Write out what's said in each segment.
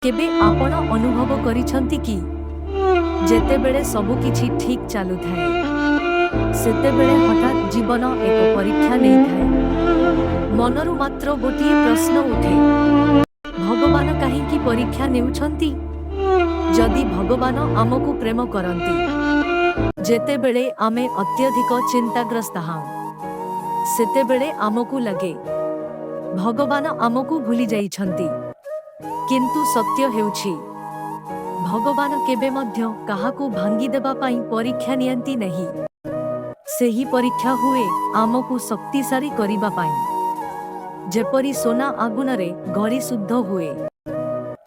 केबे आपण अनुभव करिछंती कि जेतेबेले सबु किछि ठीक चालू थाए सेतेबेले हठात जीवन एक परीक्षा नहीं थाए। मनरु मात्र गोटिए प्रश्न उठे, भगवान काहींकी परीक्षा नेउछंती? जदि भगवान आमकु प्रेम करंती, जेतेबेले आमे अत्यधिक चिंताग्रस्त हाउ सेतेबेले आमकु लगे भगवान आमकु भूली जाइछंती। किंतु सत्य हेउछि भगवान केबे मध्य काहाकू भांगी देबा पाई परीक्षा नियंती नहीं। सेही परीक्षा हुए आमकू शक्तिशाली करिबा पाई। जेपरी सोना आगुनरे गड़ी शुद्ध हुए,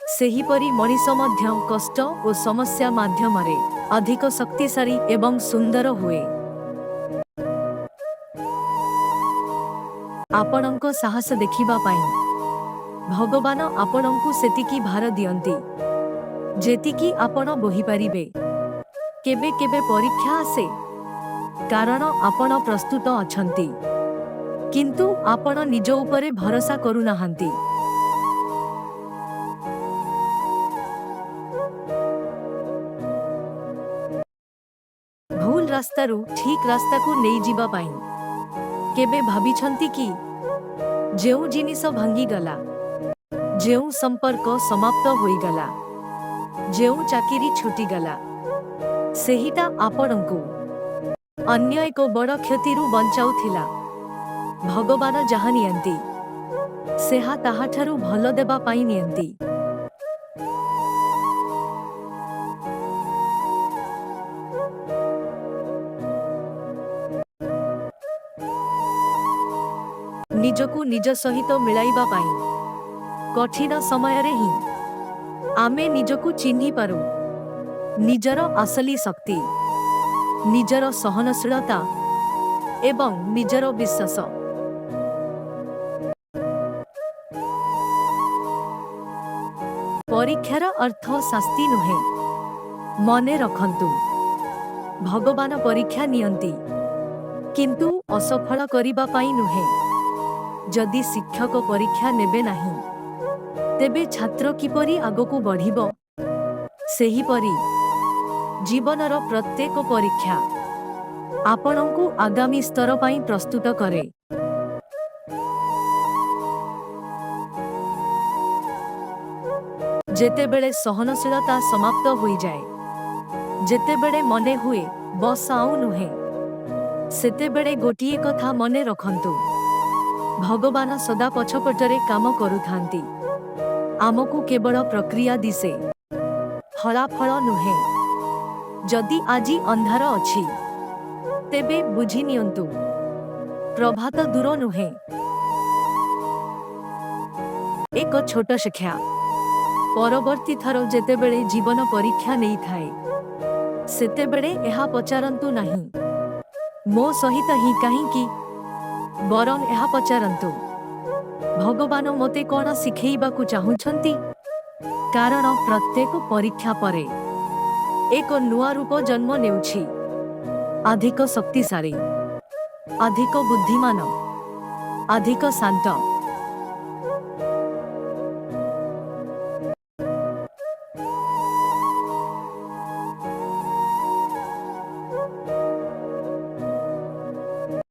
सेहीपरि मनीष मध्य कष्ट और समस्या माध्यमरे अधिक शक्तिशाली एवं सुंदर हुए। आपणंको साहस देखिबा पाई भगवान आपणंकु सेतिकी भार दियंती जेतिकी आपण बोही पारिबे। केबे केबे परीक्षा आसे कारण आपण प्रस्तुत अछंती, किंतु आपण निज उपरे भरोसा करू नाहंती। भूल रास्तारू ठीक रास्ता को नहीं जीवा पाई केबे भाबिछंती कि जेउ जिनिस भांगी गला, जेउ संपर्क समाप्त होई गला, जेउ चाकिरी छुटी गला, सेहिटा आपणंकु अन्य एक बड़ क्षतिरु बंचाउथिला। भगवान जहा नियंती सेहा ताहाठारु भल देबा पाई नियंती। निजकु निज सहित मिलाइबा पाई कठिन समय रे ही आमे निजकु चिन्हि पारू। निजर असली शक्ति, निजर सहनशीलता एवं निजर विश्वास। परीक्षार अर्थ शास्ति नुहे, मने रखंतु। भगवान परीक्षा नियंती किंतु असफल करिबा पाई नुहे। जदि शिक्षक परीक्षा नेबे नाही तेबे छात्र किपरि आगकु बढ़िबो? सेहीपरि जीवनर प्रत्येक परीक्षा आपणंकु आगामी स्तर पाई प्रस्तुत करे। जेतेबेले सहनशीलता समाप्त होई जाए, जेतेबेले मने हुए बस आउ नुहे, सेतेबेले गोटिए कथा मने रखंतु, भगवान सदा पछपटरे काम करुथांती। आमकु केवल प्रक्रिया दिसे, फलाफल नुहे। जदि आजी अंधार अछि तेबे बुझी नियंतु प्रभात दूर नुहे। एक छोट शिक्षा, परवर्ती थर जेतेबेले जीवन परीक्षा नहीं थाए सेतेबेले एहा पचारंतु नहीं मो सहित ही काहींकी, बरं एहा पचारंतु भगवान मोते कोन शिखेइबाकु चाहुछंती। कारण प्रत्येक परीक्षा परे एक नुआ रूप जन्म नेउछि, अधिक शक्तिशाली, अधिक बुद्धिमान, अधिक शांत।